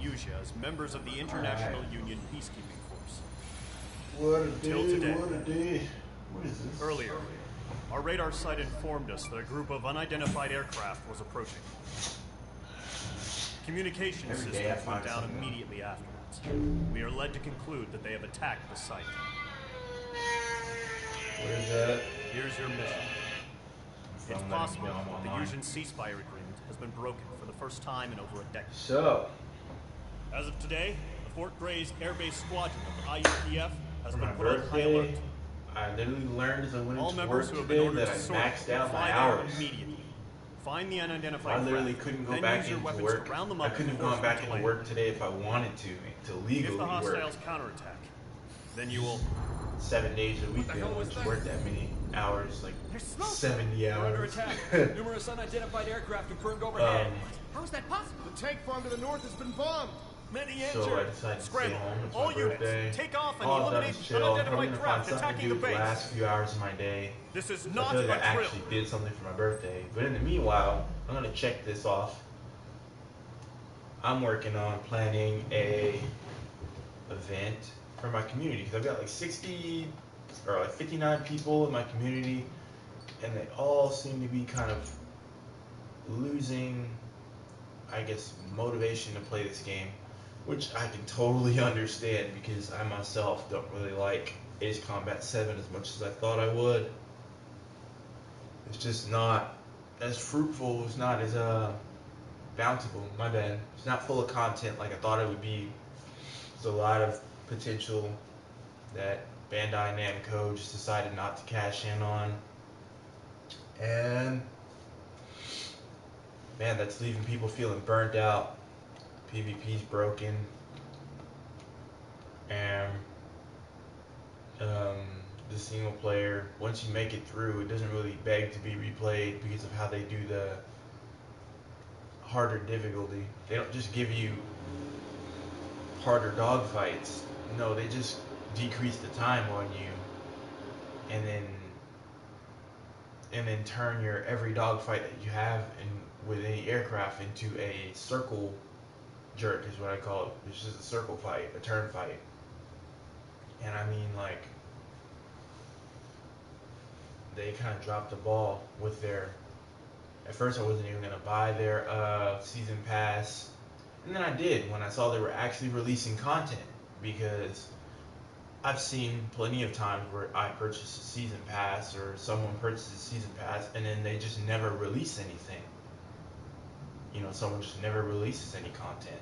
Usia as members of the International Union Peacekeeping Force. What a Till day, today. what a day. What is this? Earlier, our radar site informed us that a group of unidentified aircraft was approaching. Communication systems went down immediately afterwards. We are led to conclude that they have attacked the site. What is that? Here's your mission. It's possible that the Usian ceasefire agreement has been broken for the first time in over a decade. So, As of today, the Fort Gray's Air Base Squadron of the IUPF has for been my put on high alert. birthday, I literally learned as I went All into members work who have been today ordered that I to sort maxed out fly my there hours. immediately. Find the unidentified I literally craft, couldn't go then back use your into weapons work. to round them I up couldn't have and force gone back them into to work land. today if I wanted to legally If the work. hostiles counterattack, then you will 7 days a week. I don't want to work that many hours, like 70 hours. We're under attack. Numerous unidentified aircraft confirmed overhead. How is that possible? The tank farm to the north has been bombed. Many injured. So I decided to stay Scramble. home. It's All my birthday. units, take off and All I've done eliminate is chill. I'm probably unidentified gonna craft find something to attacking do the for the base. last few hours of my day. This is I not feel a like I drill. actually did something for my birthday. But in the meanwhile, I'm gonna check this off. I'm working on planning a event for my community because I've got like 60 or like 59 people in my community, and they all seem to be kind of losing, I guess, motivation to play this game, which I can totally understand because I myself don't really like Ace Combat 7 as much as I thought I would. It's just not as fruitful, it's not as bountiful, my bad. It's not full of content like I thought it would be. There's a lot of potential that Bandai Namco just decided not to cash in on. And man, that's leaving people feeling burnt out. PvP's broken. And the single player, once you make it through, it doesn't really beg to be replayed because of how they do the harder difficulty. They don't just give you harder dogfights. No, they just decrease the time on you, and then turn your every dogfight that you have with any aircraft into a circle jerk is what I call it. It's just a circle fight, a turn fight. And I mean, like, they kind of dropped the ball with their. At first, I wasn't even gonna buy their season pass, and then I did when I saw they were actually releasing content, because I've seen plenty of times where I purchase a season pass or someone purchases a season pass and then they just never release anything. You know, someone just never releases any content.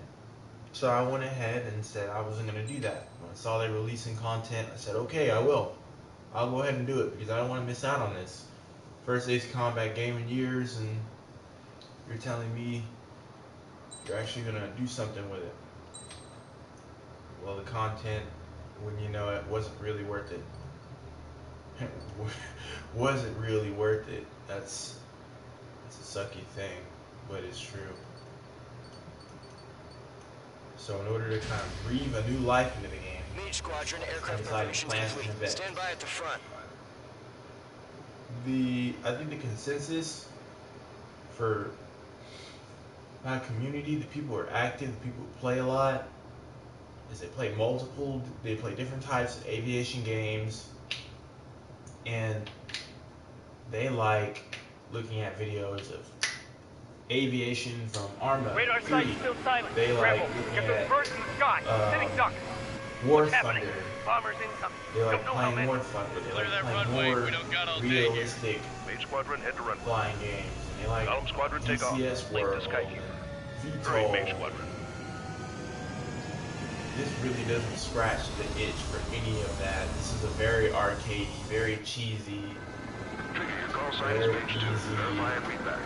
So I went ahead and said I wasn't going to do that. When I saw they releasing content, I said, okay, I will. I'll go ahead and do it because I don't want to miss out on this. First Ace Combat game in years, and you're telling me you're actually going to do something with it. Well, the content, when you know it, wasn't really worth it. Wasn't really worth it. That's a sucky thing, but it's true. So in order to kind of breathe a new life into the game, Mage Squadron, aircraft I decided to preparations plan an complete. event. Stand by at the front. I think the consensus for my community, the people who are active, the people who play a lot, is they play different types of aviation games, and they like looking at videos of aviation from Arma. Radar site still silent. They like Rebel, looking get those at birds in the sky. Sitting ducks. War What's happening? Thunder. Bombers incoming. They like Don't know how playing many. War Thunder. They Clear like that playing runway. more We don't got all day here. realistic Mage Squadron, head to runway. flying games. And they like Column Squadron, take off. DCS Link World to Sky Q. and Hurry, VTOL. Mage Squadron. This really doesn't scratch the itch for any of that. This is a very arcadey, very cheesy, Trigger, your call sign is Page 2. Verify and read back.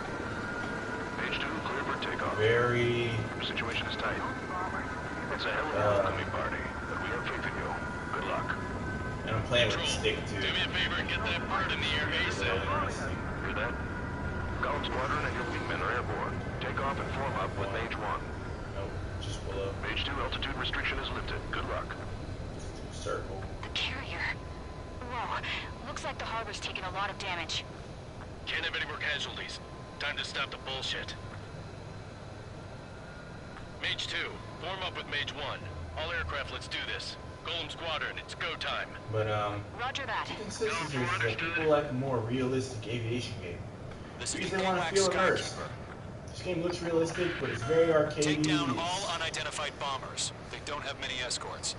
Page 2, clear for takeoff. very Your situation is tight. It's a hell of an upcoming party, but we have faith in you. Good luck. and I'm playing with a stick too. Do me a favor and get that bird in the air So ASAP. interesting. Hear that? Column Squadron and your wingmen are airborne. Take off and form up with Mage 1. Nope, just below. Mage 2, altitude restriction is lifted. Good luck. Circle. The carrier. Whoa. Looks like the harbor's taken a lot of damage. Can't have any more casualties. Time to stop the bullshit. Mage 2, Form up with Mage 1. All aircraft, let's do this. Golem Squadron, it's go time. But Roger that. the consensus is that people like a more realistic aviation game. This Because is they want to feel immersed. This game looks realistic, but it's very arcadey. Take down all unidentified bombers. They don't have many escorts.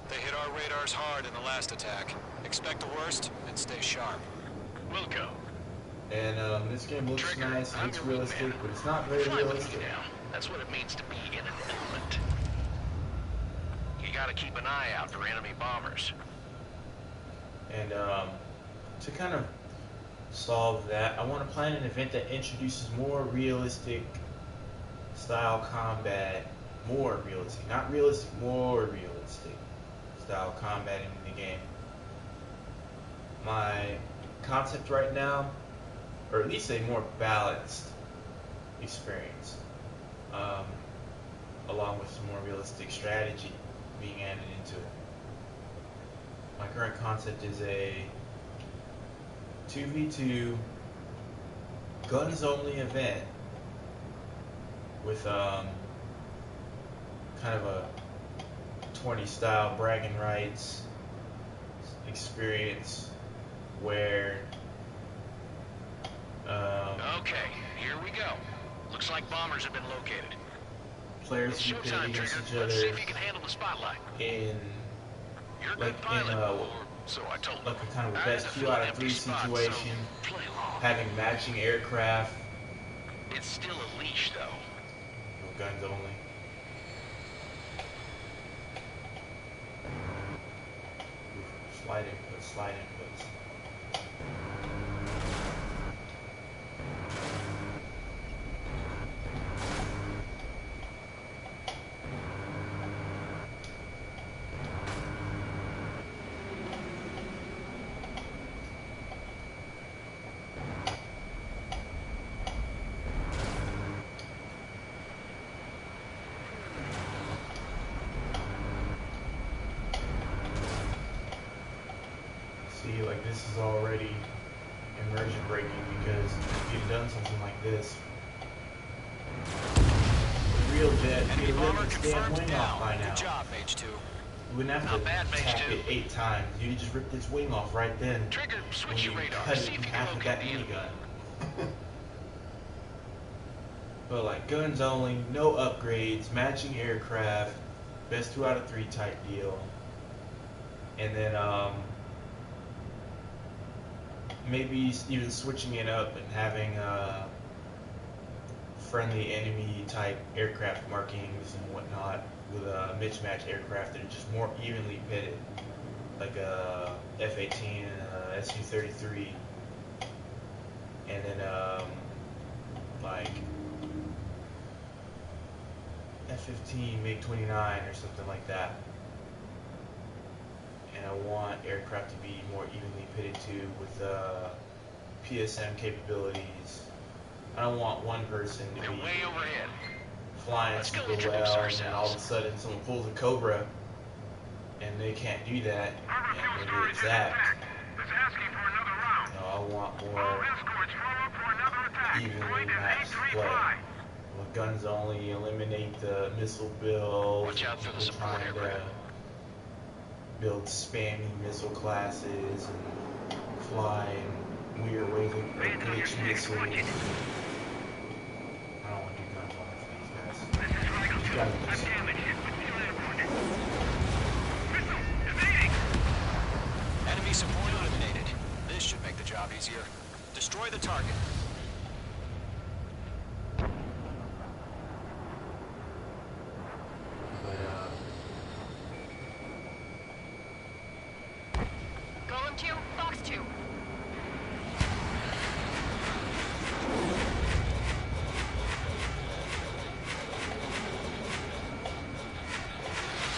They hit our radars hard in the last attack. Expect the worst and stay sharp. Wilco. And this game looks Trigger, nice, I'm looks your realistic, wingman. but it's not very Fly with me realistic. now. That's what it means to be in an element. You gotta keep an eye out for enemy bombers. And to kind of solve that, I want to plan an event that introduces more realistic style combat. More realistic, not realistic, more realistic style combat in the game. My concept right now, or at least a more balanced experience, along with some more realistic strategy being added into it. My current concept is a 2v2 guns only event with kind of a 20 style bragging rights experience where Okay, here we go. Looks like bombers have been located. players It's can pit showtime, against Trigger. each Let's see other if you can handle the spotlight. in You're a like good pilot, in or so I told them. like a kind of a I best had to 2 fill out an of empty 3 spot, situation, so play along. having matching aircraft, It's still a leash, though. no guns only. Slide inputs, slide inputs. See, like this is already immersion breaking because if you've done something like this, with real jet, Enemy you'd have bomber ripped its damn confirmed wing off down. by now. Good job, Mage 2. You wouldn't have Not to bad, Mage tap 2. it 8 times. You just ripped its wing off right then. Trigger, When switch you your radar. cut See it if in you half can with locate that the enemy. minigun. But like guns only, no upgrades, matching aircraft, best 2 out of 3 type deal. And then maybe even switching it up and having friendly enemy type aircraft markings and whatnot with mismatch aircraft that are just more evenly pitted, like a F-18 and a Su-33, and then like F-15, MiG-29 or something like that. And I want aircraft to be more evenly pitted too with PSM capabilities. I don't want one person to They're be way overhead. flying Let's go super introduce well, and then all of a ourselves. sudden someone pulls a Cobra, and they can't do that, and they get zapped. It's asking for another round. No, I want All more escorts form up for another attack. evenly matched play. With guns only, eliminate the missile build. Watch out for the people support trying to aircraft. build spammy missile classes and fly in weird ways with glitch missiles. I don't want to do guns only for these guys. These guys are just Enemy support eliminated. This should make the job easier. Destroy the target. but Golem 2, Fox 2.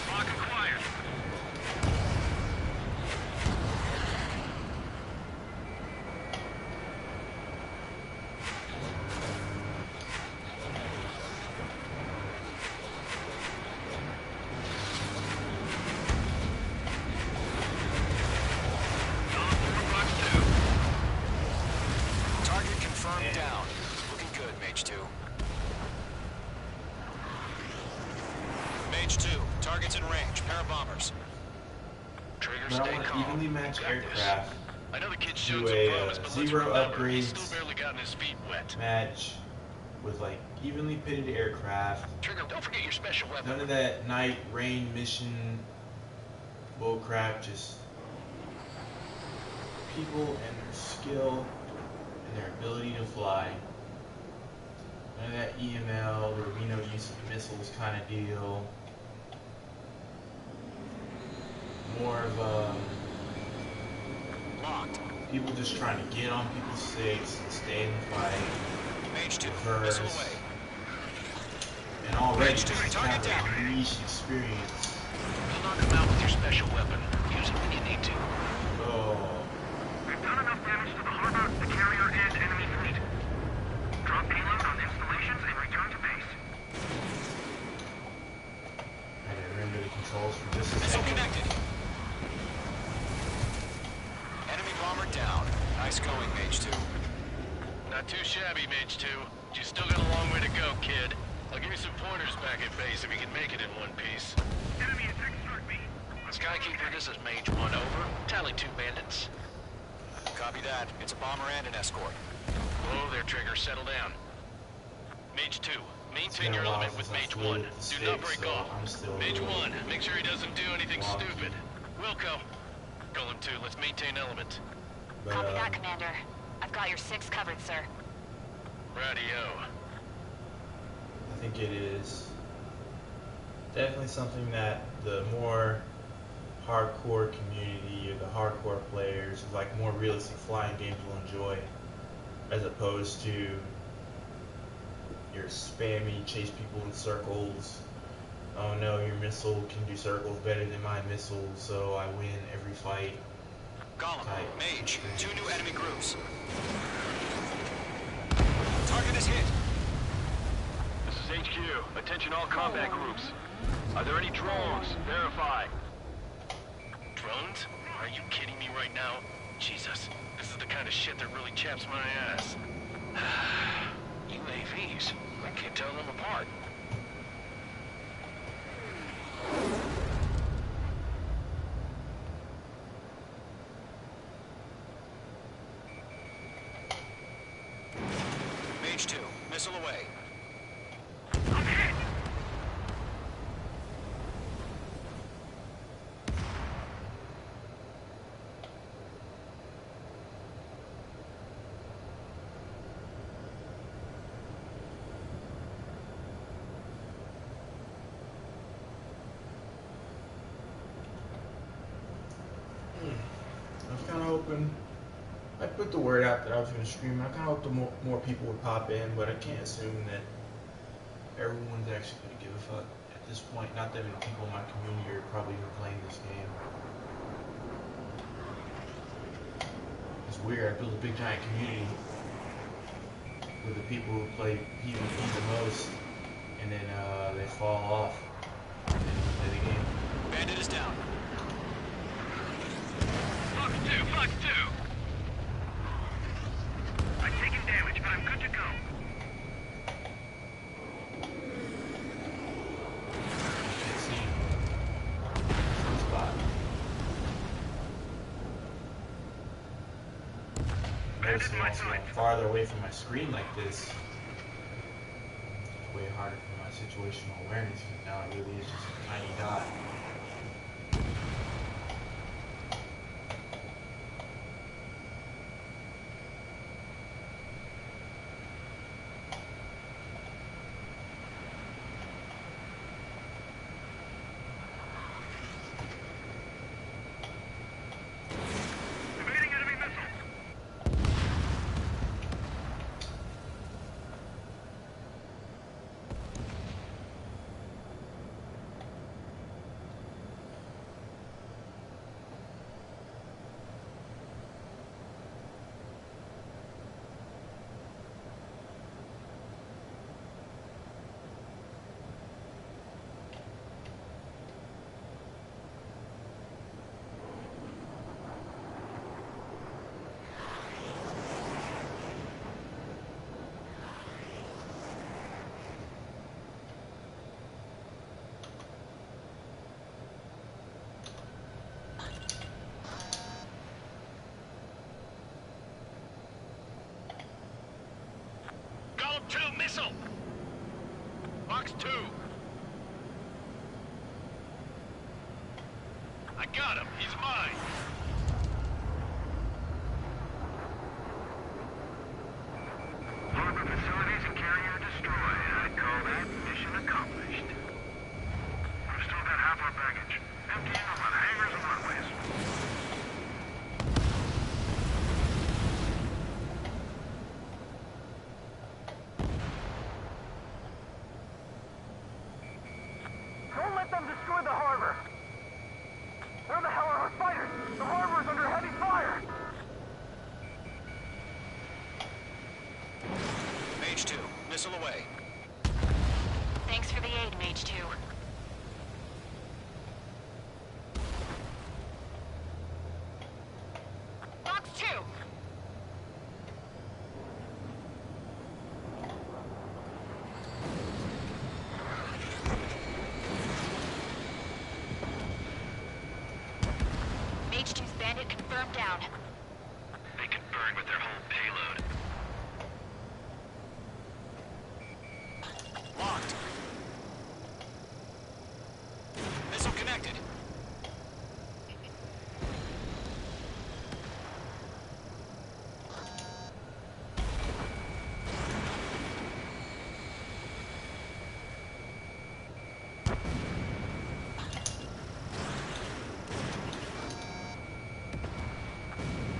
Lock acquired. Mage 2, targets in range, pair of bombers. Trigger, But I stay want to calm. evenly match You got this. aircraft. I know the kid Do showed some a promise, but let's zero remember, he's upgrades still barely gotten his feet wet. match with like evenly pitted aircraft. Trigger, don't forget your special weapon. None of that night rain mission bullcrap. Just people and their skill and their ability to fly. None of that EML, there would be no use of missiles kind of deal. More of Locked. people just trying to get on people's six and stay in the fight. Mage 2, Reverse. missile away. And already Mage 2, this is target kind of down. a niche experience. You'll knock him out with your special weapon. Use it when you need to. Oh, We've done enough damage to the harbor, the carrier, and enemy fleet. Drop payload on installations and return to base. I gotta remember the controls for just a Missile second. connected. Enemy bomber down. Nice going, Mage 2. Not too shabby, Mage 2. But you still got a long way to go, kid. I'll give you some pointers back at base if you can make it in one piece. Enemy attack struck me. Skykeeper, this is Mage 1, over. Tally 2 bandits. Copy that. It's a bomber and an escort. Whoa there, Trigger. Settle down. Mage 2, maintain been a your while element with since I Mage flew 1. with the Do not stick, break so off. I'm still a Mage little 1, make sure he doesn't do anything wonky. stupid. Wilco, Golem 2, let's maintain element. But, Copy that, Commander. I've got your 6 covered, sir. Radio. I think it is definitely something that the more hardcore community or the hardcore players who like more realistic flying games will enjoy, as opposed to your spammy chase people in circles. Oh no, your missile can do circles better than my missile, so I win every fight. Golem, Type. Mage, 2 new enemy groups. Target is hit. This is HQ. Attention all combat groups. Are there any drones? Verify. Drones? Are you kidding me right now? Jesus, this is the kind of shit that really chaps my ass. UAVs. I can't tell them apart. Mage 2, missile away. I was kind of hoping, I put the word out that I was going to stream. I kind of hoped more people would pop in, but I can't assume that everyone's actually going to give a fuck at this point. Not that many people in my community are probably even playing this game. It's weird. I built a big giant community with the people who play PvP the most, and then they fall off and they don't play the game. Bandit is down. Fox 2, Fox 2. I'm taking damage, but I'm good to go. Can't see some spot. Noticing also I'm farther away from my screen like this. It's way harder for my situational awareness because now it really is just a tiny dot. Evading enemy missile. Missile! Box 2. I got him. He's mine. Harbor facilities and carrier destroyed. I'd call that mission accomplished. We've still got half our baggage. Emptying them on hangars and runways. Don't let them destroy the harbor! Where the hell are our fighters? The harbor's under heavy fire! Mage 2, missile away. Thanks for the aid, Mage 2. Box 2! Mage 2's bandit confirmed down. They can burn with their whole payload. Locked. Missile connected.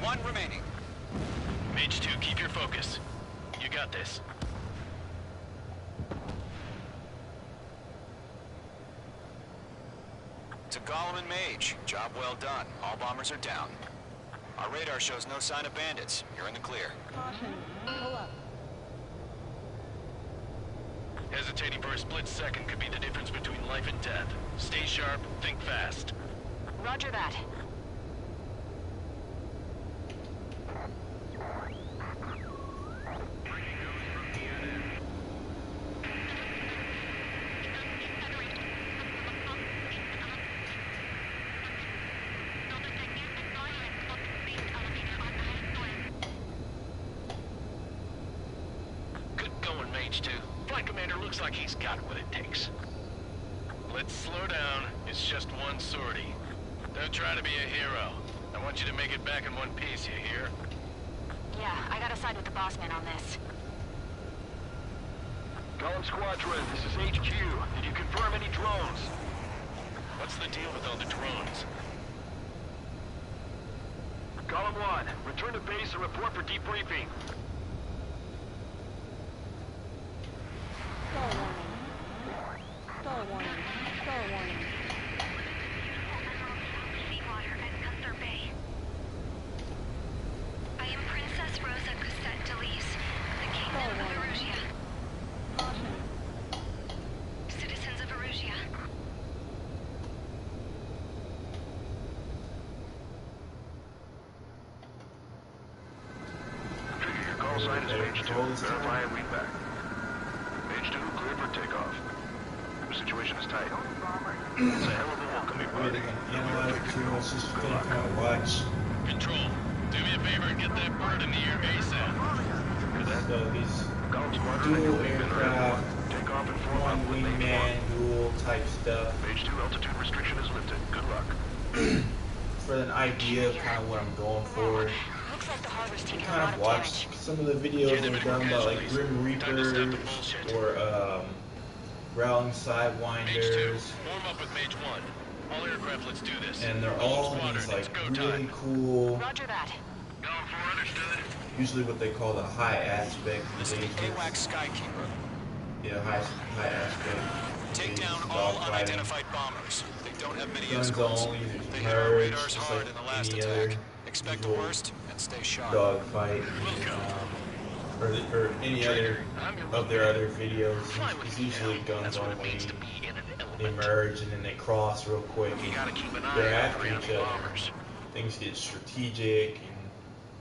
One remaining. Mage 2, keep your focus. You got this. To Gollum and Mage, job well done. All bombers are down. Our radar shows no sign of bandits. You're in the clear. Caution. Pull up. Hesitating for a split second could be the difference between life and death. Stay sharp, think fast. Roger that. Good going, Mage 2. Flight Commander looks like he's got what it takes. Let's slow down. It's just one sortie. Don't try to be a hero. I want you to make it back in one piece, you hear? Yeah, I gotta side with the boss man on this. Gollum Squadron, this is HQ. Did you confirm any drones? What's the deal with all the drones? Gollum 1, return to base and report for debriefing. Star warning. Star warning. Star warning. Seawater at Gunther Bay. I am Princess Rosa Cosette Delise, the Kingdom of Erusia. Caution. Citizens of Erusia. Your call sign is Mage 2. Verify and read back. Mage 2, cleared for takeoff. The situation is tight. It's a hell of a welcoming Really party. gonna analyze it too much, just gonna kind of watch. Control, do me a favor and get that bird in the air ASAP. So these Gollum Squadron, dual you've been aircraft, Take off and form one up with Mage wingman, 1. dual type stuff. Mage 2, altitude restriction is lifted. Good luck. For an idea of kind of what I'm going for. Looks like the harbor's taking a Kind lot of of watch damage. some of the videos that are done by like Grim Reapers or Growling Mage 2, Sidewinders, form up with Mage 1. All aircraft, let's do this. and they're Gollum all Squadron, these it's like go really time. cool, Roger that. Gollum 4, understood. usually what they call the high aspect This is the engagements. AWACS Skykeeper. Yeah, high aspect. Take down engagements, all dogfighting. unidentified bombers. They don't have many Guns escorts. only, They there's hit our merge, radars just hard like in the last any attack. other Expect the usual worst and stay sharp. dogfight, or any other of their other videos. It's usually guns only. They merge and then they cross real quick, You gotta keep an and eye they're out after for each enemy other. bombers. Things get strategic and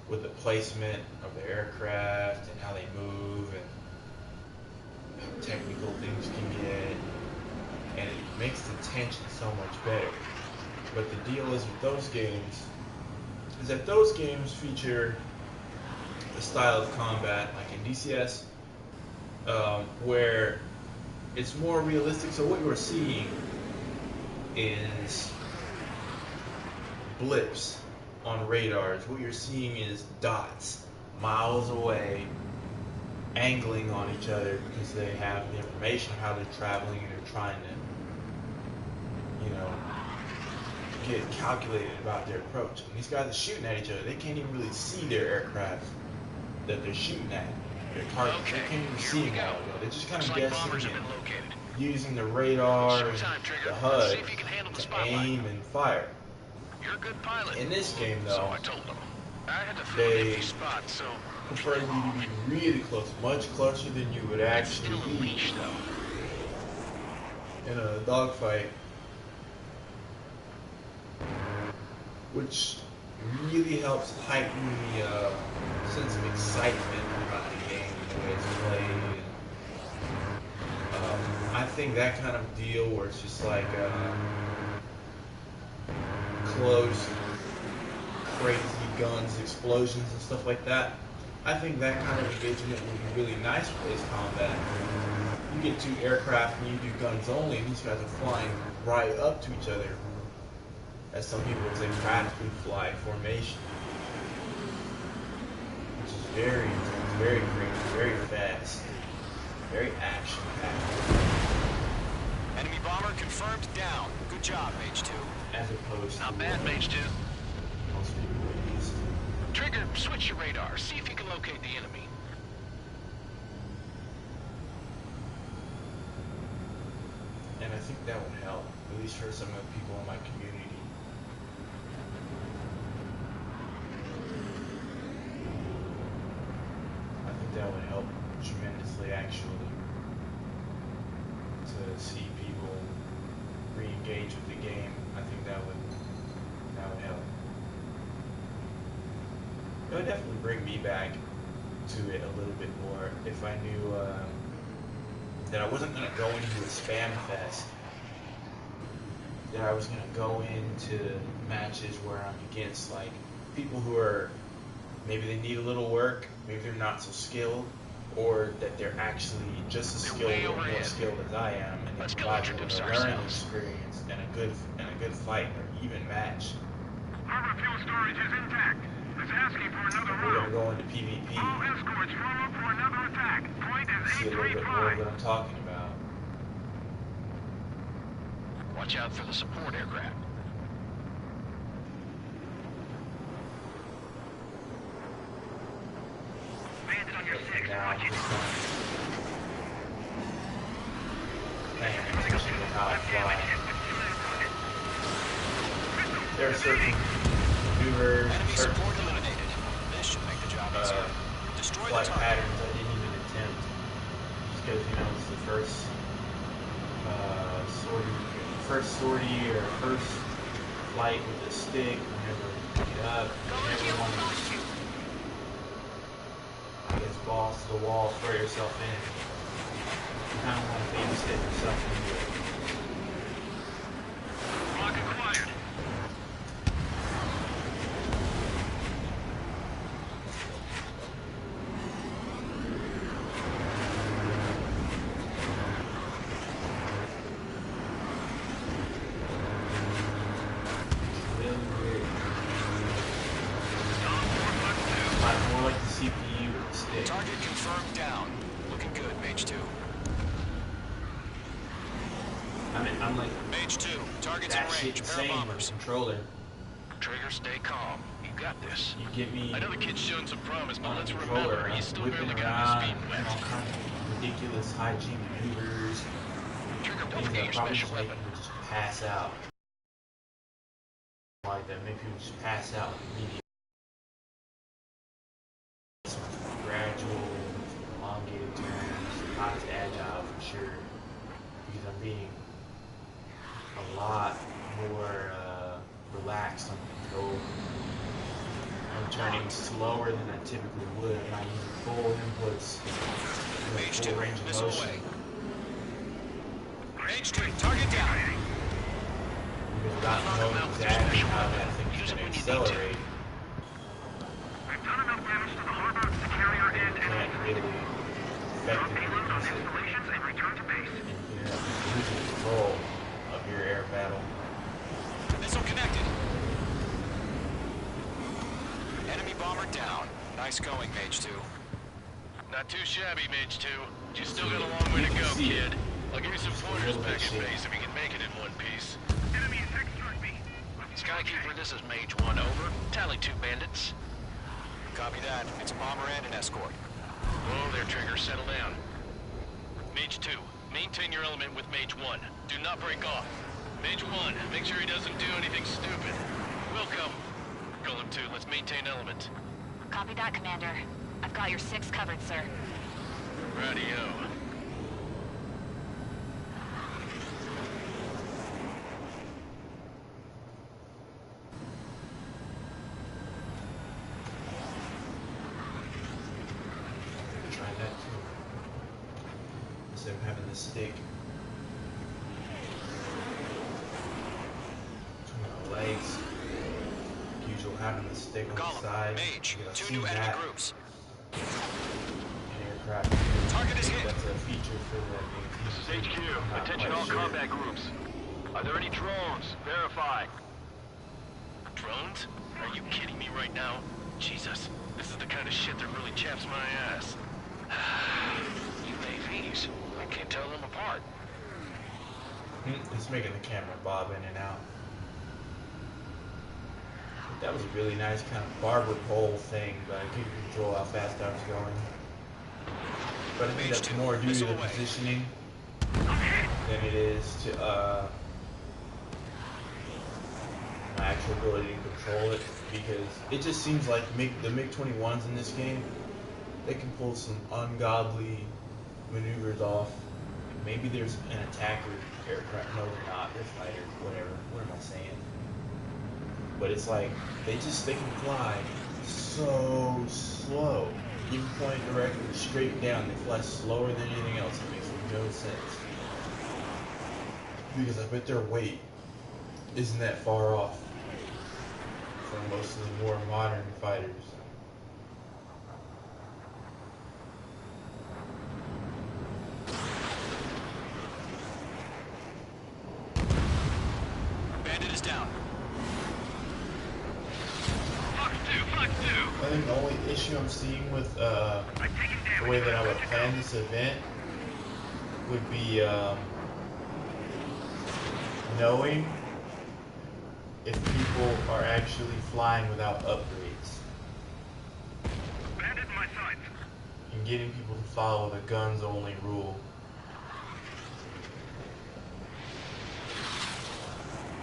with the placement of the aircraft and how they move and how technical things can get, and it makes the tension so much better. But the deal is with those games is that those games feature the style of combat, like in DCS, where it's more realistic. So what you're seeing is blips on radars. What you're seeing is dots miles away angling on each other because they have the information of how they're traveling and they're trying to, you know, get calculated about their approach. And these guys are shooting at each other. They can't even really see their aircraft that they're shooting at. Their targets. Okay, They can't even here see we them go. all ago. They're just kind Looks of like guessing bombers have and been located. using the radar and Showtime, Trigger. the Let's HUD see if you can handle the to spotlight. aim and fire. You're a good pilot. In this game, So though, I told them. I had to fill an they empty spot, so prefer you to be really close, much closer than you would actually still a be leash though. in a dogfight, which really helps heighten the sense of excitement about the game, the way it's played. I think that kind of deal where it's just like close, crazy guns, explosions, and stuff like that. I think that kind of engagement would be really nice for this combat. You get two aircraft and you do guns only, and these guys are flying right up to each other. As some people would say, practically fly formation. Which is very intense, very crazy, very fast, very action-packed. Enemy bomber confirmed down. Good job, Mage 2. As opposed to Not bad, Mage 2. most people are used to. Trigger, switch your radar. See if you can locate the enemy. And I think that would help, at least for some of the people in my community. I think that would help tremendously, actually, to see people re-engage with the game. I think that would help. It would definitely bring me back to it a little bit more if I knew that I wasn't going to go into a spam fest, that I was going to go into matches where I'm against like people who are, maybe they need a little work, maybe they're not so skilled, or that they're actually just as skilled or more skilled as I am, and they provide me with a learning experience and a good fight or even match. Harbor fuel storage is intact. It's asking for another We're round. going to go into PvP. All escorts form up for another attack. Point is See a little bit more of 835. what I'm talking about. Watch out for the support aircraft. Bandit on your 6. Now, Watch it. man, it's interesting how I fly. There are certain maneuvers, Enemy certain support eliminated. This should make the job easier. Destroy the flight target. patterns I didn't even attempt. Just because, you know, it's the first sortie or first flight with the stick. Whenever you pick it up, you never want to just, I guess, balls to the wall, throw yourself in. You kind of want to babysit yourself into it. Lock acquired. Really weird. Like, more like the CPU with the stick. Target confirmed down. Looking good, Mage 2. I'm like Mage 2, targets in that shit range. Pair of insane with the bombers. controller. Trigger, stay calm. You got this. You get me I know the kid's showing some promise, but on a let's controller, remember, he's still whipping barely got around, his feet and all wet. kinds of ridiculous high G maneuvers, Trigger, don't things forget that your probably special just make weapon. people just pass out. Like that, make people just pass out immediately. Some gradual, elongated turns, not as agile for sure, because I'm being a lot more relaxed on the control. I'm turning slower than I typically would. I'm not using full inputs, Mage 2, full range of missile motion. away. Mage 3, target down. Because without knowing exactly how that thing is going to accelerate, We've done enough damage to the harbor to carry our you end can't really effectively on installations and return to base. And you can lose control of your air battle. Missile connected. Enemy bomber down. Nice going, Mage 2. Not too shabby, Mage 2. You still got a long way to go, kid. I'll give you some pointers back at base if you can make it in one piece. Enemy in text towards me. Skykeeper, this is Mage 1, over. Tally 2 bandits. Copy that. It's a bomber and an escort. Whoa there, Trigger. Settle down. Mage 2, maintain your element with Mage 1. Do not break off. Mage 1, make sure he doesn't do anything stupid. Welcome. Golem 2, let's maintain element. Copy that, Commander. I've got your 6 covered, sir. Radio. Try that too. Instead of having the stick between the legs, usual having the stick on the Golem, side. Mage, You know, 2 see new enemy that groups. in aircraft. Target is hit. That's a feature for the This is HQ. I'm not Attention quite all sure. combat groups. Are there any drones? Verify. Drones? Are you kidding me right now? Jesus, this is the kind of shit that really chaps my ass. UAVs. I can't tell them apart. It's making the camera bob in and out. That was a really nice kind of barber pole thing, but I couldn't control how fast I was going. But I think that's more due to the positioning than it is to my actual ability to control it, because it just seems like the MiG-21s in this game, they can pull some ungodly maneuvers off. Maybe there's an attacker aircraft. No, they're not. They're fighters. Whatever. What am I saying? But it's like they can fly so slow. You can point directly straight down. They fly slower than anything else. It makes no sense. Because I bet their weight isn't that far off from most of the more modern fighters. Bandit is down. I think the only issue I'm seeing with the way that I would plan this event would be knowing if people are actually flying without upgrades. Bandit in my sights. And getting people to follow the guns only rule.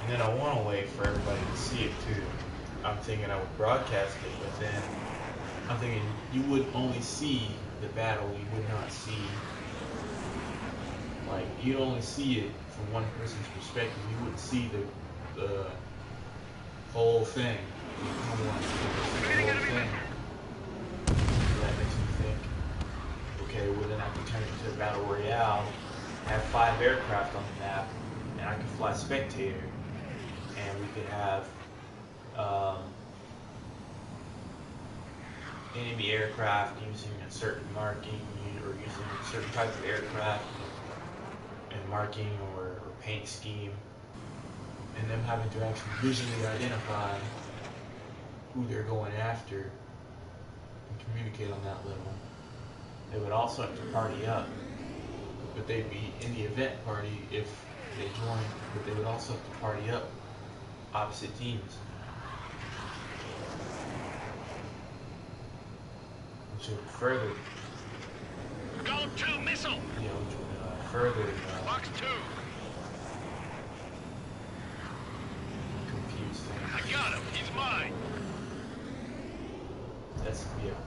And then I want a way for everybody to see it too. I'm thinking I would broadcast it, but then I'm thinking you would only see the battle, you would not see, like, you'd only see it from one person's perspective. You wouldn't see the whole thing. You wouldn't want to see the whole thing. So that makes me think, okay, well then I can turn it into a battle royale, have 5 aircraft on the map, and I could fly spectator, and we could have enemy aircraft using a certain marking or using a certain type of aircraft and marking or paint scheme, and them having to actually visually identify who they're going after and communicate on that level. They would also have to party up, but they'd be in the event party if they joined, but they would also have to party up opposite teams. Which would further, Golem 2 missile! which would further Box 2! confuse things. I got him! He's mine!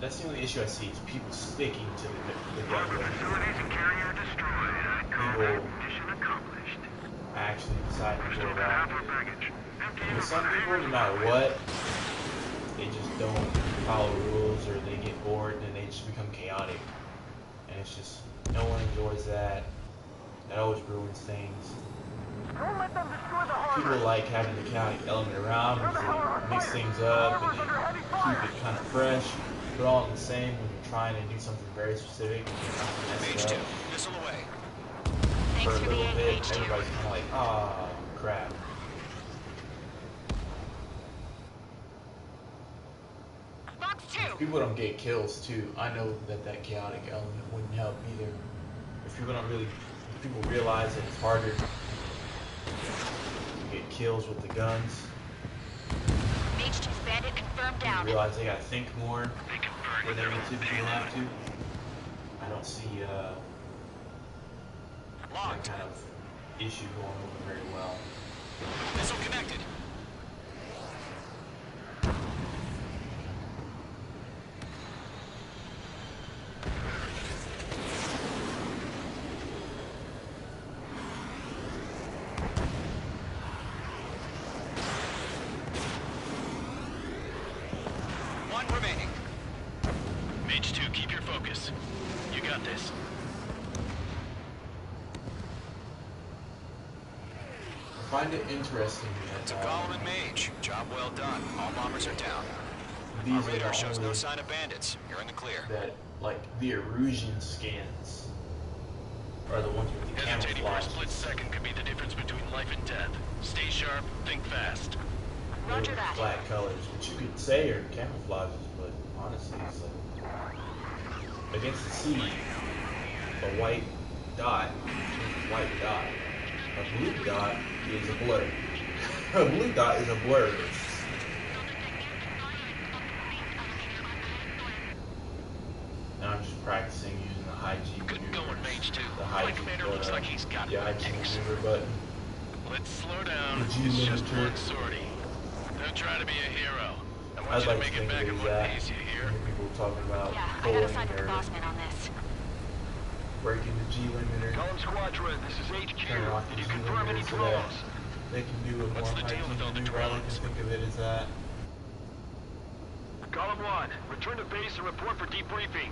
That's the only issue I see, is people sticking to the Harbor gun. facilities and carrier destroyed. Combat mission accomplished. Actually decide to Still go got half around. our baggage. But some people, no matter what, they just don't follow rules, or they get bored and they just become chaotic. And it's just, no one enjoys that. That always ruins things. Don't let them destroy the harbor. People like having the chaotic element around because they mix things up and they keep it kind of fresh. put all in the same when you're trying to do something very specific. Mage 2, missile away. For a Thanks for the little aid, bit, Mage 2. everybody's kind of like, ah, crap. Box 2. If people don't get kills too, I know that that chaotic element wouldn't help either. If people realize that it's harder to get kills with the guns, Mage 2's bandit confirmed people down. realize they gotta think more than they would typically have to. I don't see that kind of issue going over very well. Missile connected. One remaining. Mage 2, keep your focus. You got this. I find it interesting To that Golem and Mage. Job well done. All bombers are down. Our these are radar the shows no only sign of bandits. You're in the clear. that like the erosion scans are the ones with the Hesitating for a camouflage. split second could be the difference between life and death. Stay sharp, think fast. Roger They're that. flat colors, which you could say are camouflages, but honestly, it's like against the sea, a white dot is a white dot. A blue dot is a blur. A blue dot is a blur. Now I'm just practicing using the high G Good maneuver. going, Mage 2. The high Flight G, commander looks like he's got the high what it G takes. maneuver button. Let's slow down. The G It's just limiter. one sortie. Don't try to be a hero. I want I'd you like to to make it think back it in is one that. piece, you hear? I hear people talking about Yeah, I pulling gotta find the or boss man on this. breaking the G limiter. Golem Squadron, this is HQ. Turn off the Did you G confirm any limiter so that drones? they can do a more What's the high deal G with all the maneuver. I like to drones? think of it as that. Golem 1, return to base and report for debriefing.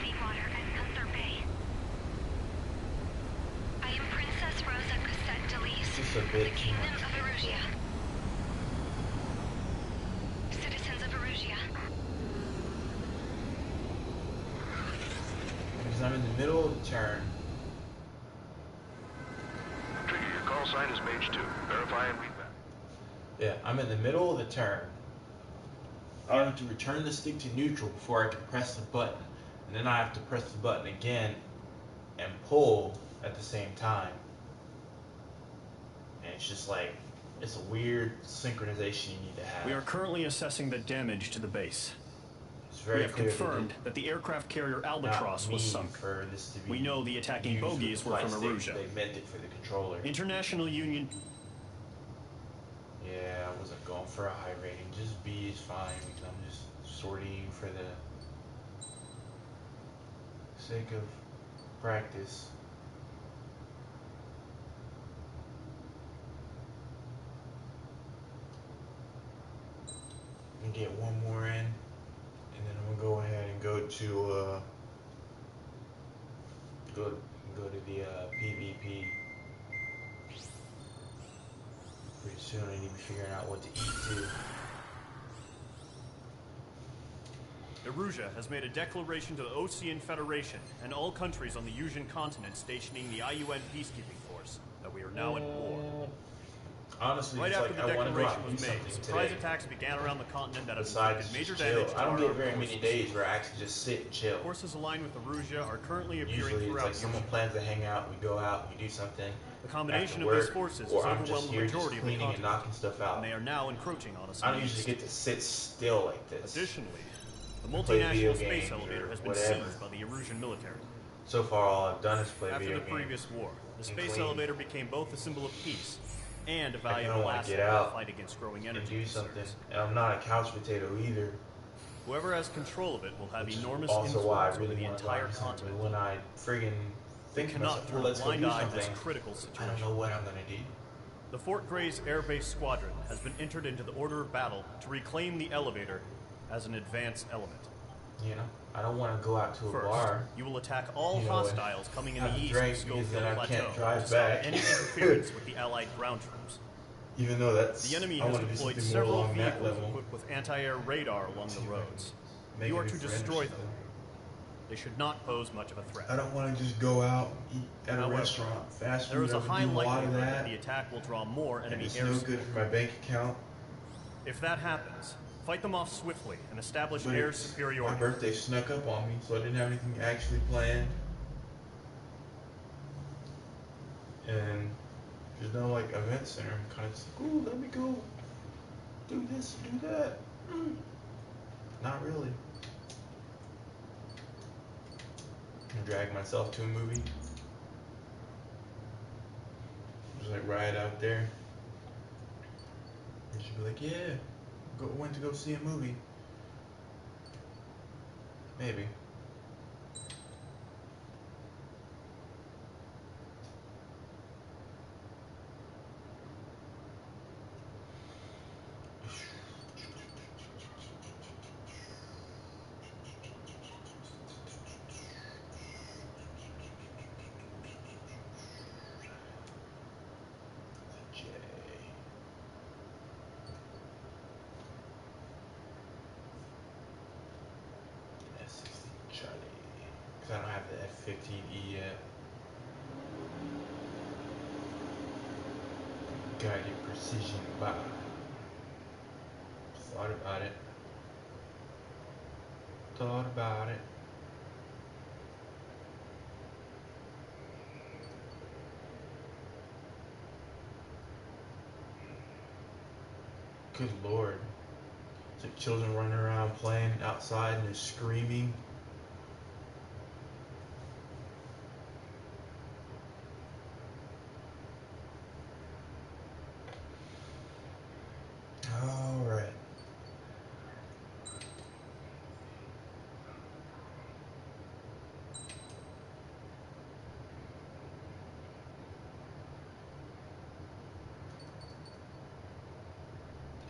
Seawater at Gunther Bay. I am Princess Rosa Cassette It's Delise, just a the bit too Kingdom much. of Erusia. Citizens of Erusia, Because I'm in the middle of the turn. Trigger, your call sign is Mage 2. Verify and read back. Yeah, I'm in the middle of the turn. I have to return the stick to neutral before I can press the button. And then I have to press the button again and pull at the same time. And it's just like, it's a weird synchronization you need to have. We are currently assessing the damage to the base. It's very We have clear confirmed that the aircraft carrier Albatross was sunk. For this to be We know the attacking used with bogies the were flight from stick. Erusia. They meant it for the controller. International Union... Yeah, I wasn't going for a high rating. Just B is fine because I'm just sorting for the sake of practice. And get one more in, and then I'm gonna go ahead and go to go to the PvP. Pretty soon I need to be figuring out what to eat too. Erusia has made a declaration to the Ocean Federation and all countries on the Usian continent stationing the IUN peacekeeping force that we are now at war. Honestly, Right it's after like the I want to go out declaration and do was made, something surprise today. attacks began around the continent that have Besides inflicted major just damage chill. to I don't our get armed very many forces. days where I actually just sit and chill. Forces aligned with Erusia are currently appearing Usually it's throughout like someone Usia. plans to hang out, we go out, we do something. The combination after of these work, forces has or I'm overwhelmed just the here just majority of the cleaning and continent, knocking stuff out. and they are now encroaching on us. I in don't the usually east. get to sit still like this. Additionally, the Play video multinational space games elevator or has been whatever. seized by the Erusian military. So far, all I've done is play After video the games. previous war, the and space clean. elevator became both a symbol of peace and a I kinda valuable wanna asset get in the out fight against growing and energy do concerns. something. And I'm not a couch potato either. Whoever has control of it will have Which is enormous also why I influence over really the want to entire buy something. continent. But when I friggin' They think to cannot myself, turn well, a let's go blind do eye in this something, critical I situation. don't know what I'm gonna do. The Fort Gray's Air Base Squadron has been entered into the order of battle to reclaim the elevator as an advance element. You know? I don't want to go out to a First, bar. you will attack all You know, hostiles coming in have the a east drink of because Schofield then I Plateau can't drive to stop back. any interference with the Allied ground troops. Even though that's The enemy I has want to do deployed something more several along that vehicles level. equipped with anti-air radar along the roads. Make You a are new to friend or destroy them. something. They should not pose much of a threat. I don't want to just go out, eat at a However, restaurant, fast there food. is I a would high do a lot of likelihood that that. the attack will draw more And enemy it's air no support. good for my bank account. If that happens, fight them off swiftly and establish But air my superiority. birthday snuck up on me, so I didn't have anything actually planned. And there's no like event center. I'm kind of just like, ooh, let me go do this, do that. Not really. I drag myself to a movie. Just like right out there. And she'd be like, yeah, went to go see a movie. Maybe. I don't have the F-15E yet. Guided precision by. Thought about it. Thought about it. Good Lord. It's like children running around playing outside and they're screaming. Alright.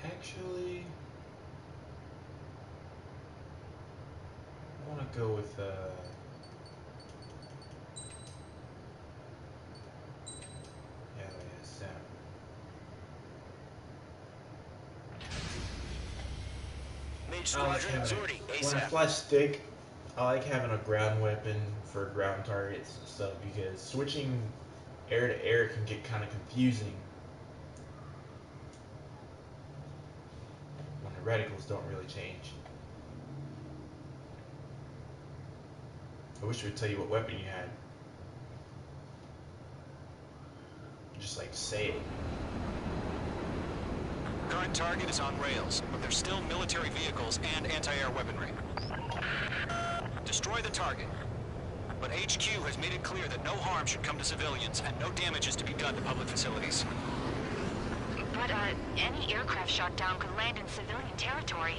Actually, I want to go with Sam. Mage Squadron, Zordy, When I ASAP. fly stick, I like having a ground weapon for ground targets and stuff because switching air to air can get kind of confusing when the reticles don't really change. I wish it would tell you what weapon you had. Just like say it. Current target is on rails, but there's still military vehicles and anti-air weaponry. Destroy the target. But HQ has made it clear that no harm should come to civilians and no damage is to be done to public facilities. But, any aircraft shot down could land in civilian territory.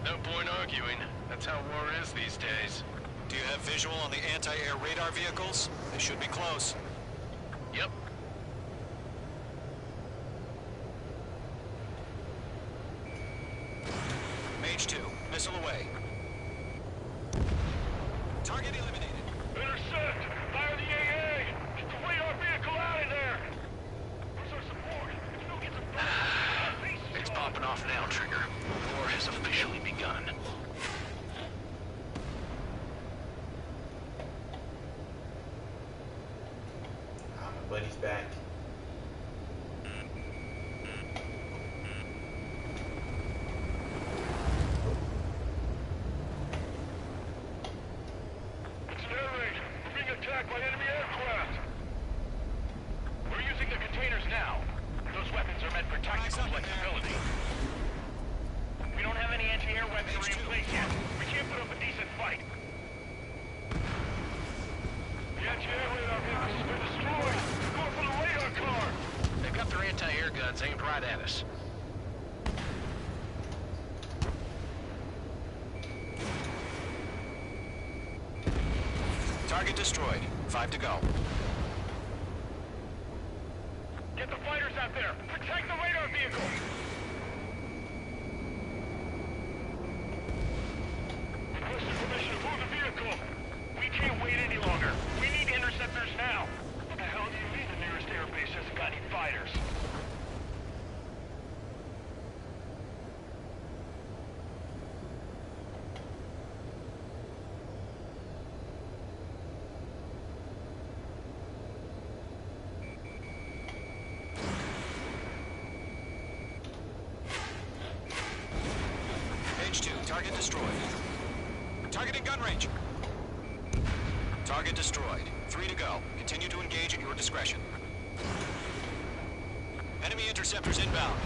No point arguing. That's how war is these days. Do you have visual on the anti-air radar vehicles? They should be close. Yep. Mage 2, missile away. Target eliminated. Intercept! Fire the AA! Get the radar vehicle out of there! Where's our support? You don't get some It's popping off now, Trigger. War has officially begun. My buddy's back. It's an air raid. We're being attacked by enemy aircraft. We're using the containers now. Those weapons are meant for tactical flexibility. We don't have any anti-air weaponry in place yet. We can't put up a decent fight. The anti-air radar vehicles has been destroyed. Go for the radar car. They've got their anti-air guns aimed right at us. Target destroyed. 5 to go. Get the fighters out there. Protect the radar vehicle. Requesting permission Target destroyed. Target in gun range. Target destroyed. 3 to go. Continue to engage at your discretion. Enemy interceptors inbound.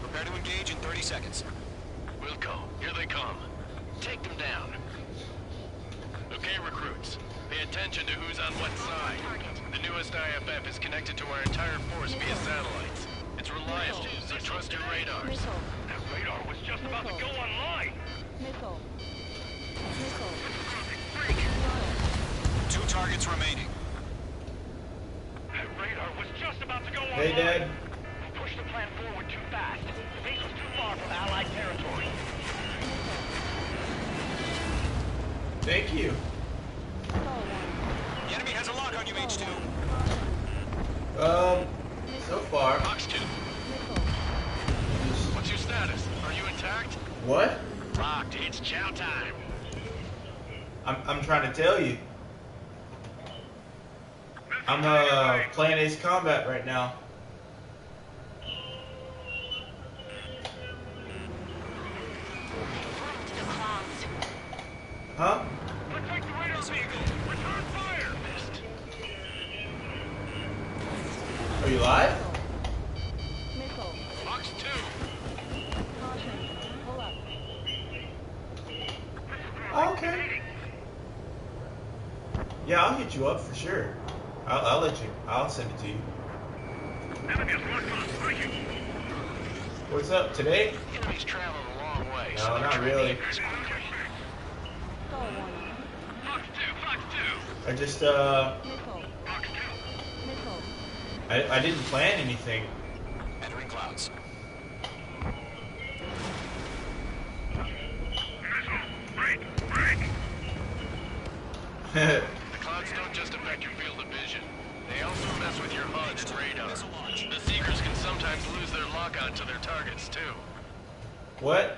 Prepare to engage in 30 seconds. Wilco, here they come. Take them down. Okay, recruits. Pay attention to who's on what side. The newest IFF is connected to our entire force via satellites. It's reliable, so trust your radars. Missile. That radar was just about to go online. Missile. Missile. 2 targets remaining. That radar was just about to go online. Hey, Dad. We pushed the plan forward too fast. The base was too far from Allied territory. Thank you. The enemy has a lock on you, H2. So far. Fox 2, what's your status? Are you intact? What? Locked, it's chow time. I'm trying to tell you. I'm playing Ace Combat right now. Huh? Looks like the radar vehicle. Return fire. Missed. Are you live? Missile. Fox 2, Caution. Pull up. Oh, okay. Yeah, I'll hit you up for sure. I'll let you. I'll send it to you. Enemy is locked on. Breaking. What's up today? enemy's traveling a long way. No, so they're not trying to really. get this quickly. Stall warning. Fox 2, Fox 2. I just Missile. Fox 2. Missile. I didn't plan anything. Entering clouds. Missile. Break. Break. The clouds don't just affect your field of vision. They also mess with your HUD and radar. The Seekers can sometimes lose their lock-on to their targets, too. What?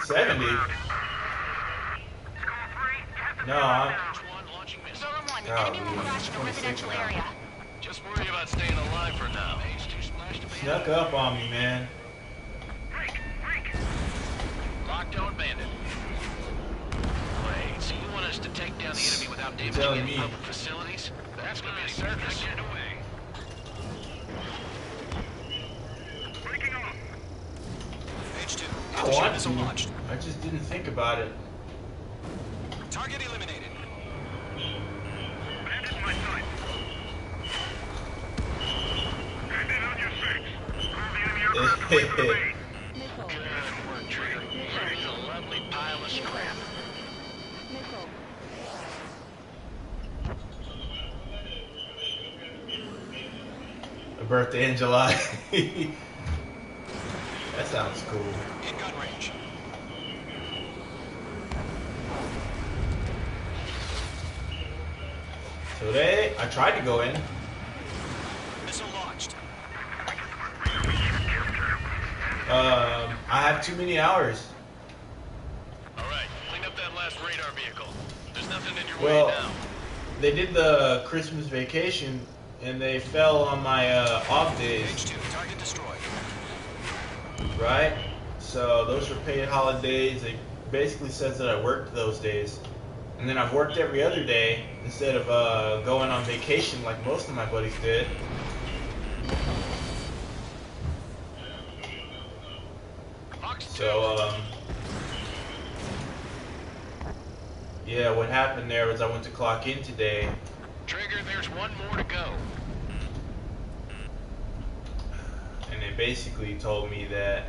70? No, I'm... H1 launching missile. Zone 1, Oh, enemy will crash in a 26 residential now. area. Just worry about staying alive for now. H2 splash to Snuck up on me, man. Break. Break. Lockdown bandit. Wait, so you want us to take down the enemy without You're damaging telling any me. public facilities? That's gonna be a circus. Get away. Breaking off. H2. I Anti-ship want missile to. launched. I just didn't think about it. Target eliminated. Bandit in my sight. Bandit on your six. Move the enemy aircraft away from the base. Missile. Good work, Trigger. It's a lovely pile of scrap. Missile. A birthday in July. That sounds cool. In gun range. So today, I tried to go in. Missile launched. I have too many hours. All right, clean up that last radar vehicle. There's nothing in your Well, way now. they did the Christmas vacation, and they fell on my off days, H2. Target destroyed. right? So those are paid holidays. It basically says that I worked those days. And then I've worked every other day instead of going on vacation like most of my buddies did. Fox 2. So, yeah, what happened there was I went to clock in today, Trigger, there's one more to go. and they basically told me that,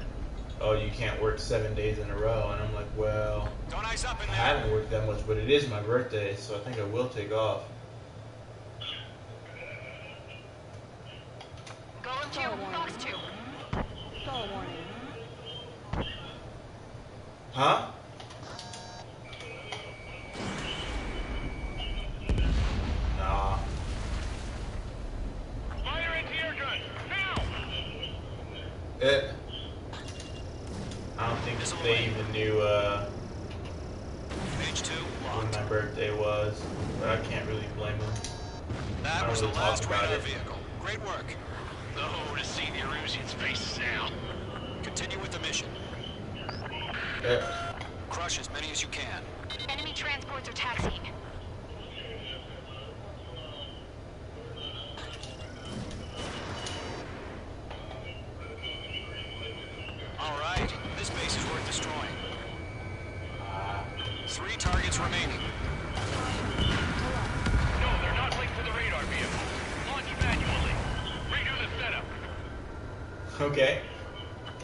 oh, you can't work 7 days in a row. And I'm like, well, Don't ice up in I there. haven't worked that much, but it is my birthday, so I think I will take off. Going to Stall warning. Fox 2. Stall warning. Huh? Nah. Fire anti-air gun. Now. I don't think they even knew H2 when locked. my birthday was, but I can't really blame them. That I was the don't really talk last about radar it. vehicle. Great work. Oh, to see the Erusians' faces now. Continue with the mission. crush as many as you can. Enemy transports are taxiing. All right, this base is worth destroying. 3 targets remaining. No, they're not linked to the radar vehicle. Launch manually. Redo the setup. Okay.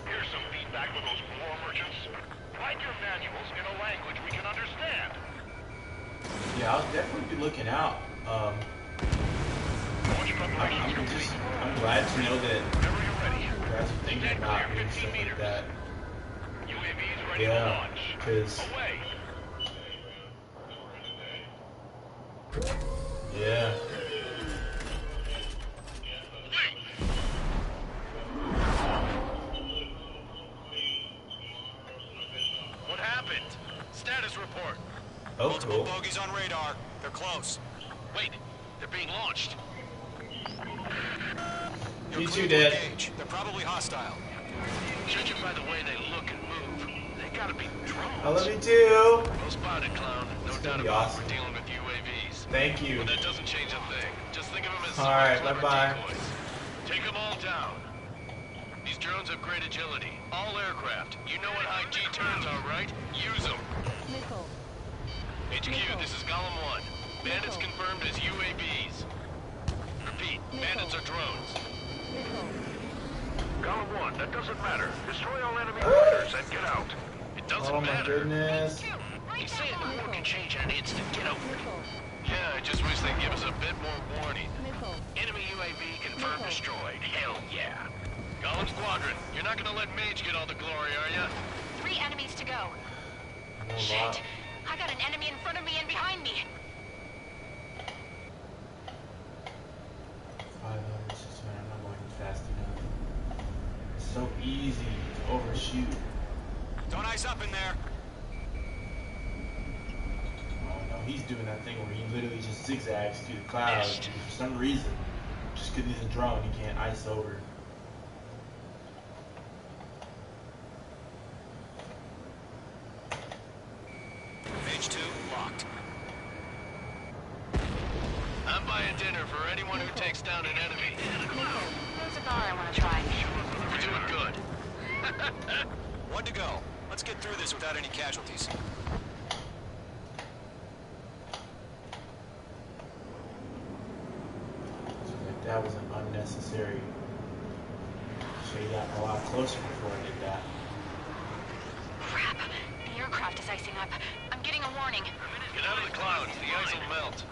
Here's some feedback for those war merchants. Write your manuals in a language we can understand. Yeah, I'll definitely be looking out. I'm glad to know that you guys are thinking about me and stuff like that. UAVs ready to Yeah, launch. because Away. yeah. What happened? Status report. Oh, Multiple cool. bogeys on radar. They're close. Wait, they're being launched. You're You clear two to dead. engage. They're probably hostile. Judging by the way they look and move, they gotta be drones. I love you too. Well spotted, clown. No It's doubt gonna be about it, awesome. we're dealing with UAVs. Thank you. But that doesn't change a thing. Just think of them as Alright, clever bye-bye. decoys. Take them all down. These drones have great agility. All aircraft. You know what high G turns are, right? Use them. Missile. HQ, this is Golem 1. Bandits confirmed as UAVs. Repeat, bandits are drones. Missile. Golem 1, that doesn't matter. Destroy all enemy fighters and get out. It doesn't Oh my matter. goodness. He's saying the war can change in an instant. Get over it. Missile. Yeah, I just wish they'd give us a bit more warning. Missile. Enemy UAV confirmed destroyed. Hell yeah. Golem Squadron, you're not gonna let Mage get all the glory, are ya? 3 enemies to go. A lot. Shit! I got an enemy in front of me and behind me. 500, I'm not going fast enough. It's so easy to overshoot. Don't ice up in there. Oh no, he's doing that thing where he literally just zigzags through the clouds. Missed. For some reason, just because he's a drone, he can't ice over. Page 2 locked. I'm buying dinner for anyone who takes down an enemy. There's a bar I want to try. We're doing good. 1 to go. Let's get through this without any casualties. Like that was an unnecessary. Should have gotten a lot closer before I did that. Crap! The aircraft is icing up. I'm getting a warning. Get out of the clouds. The ice will melt.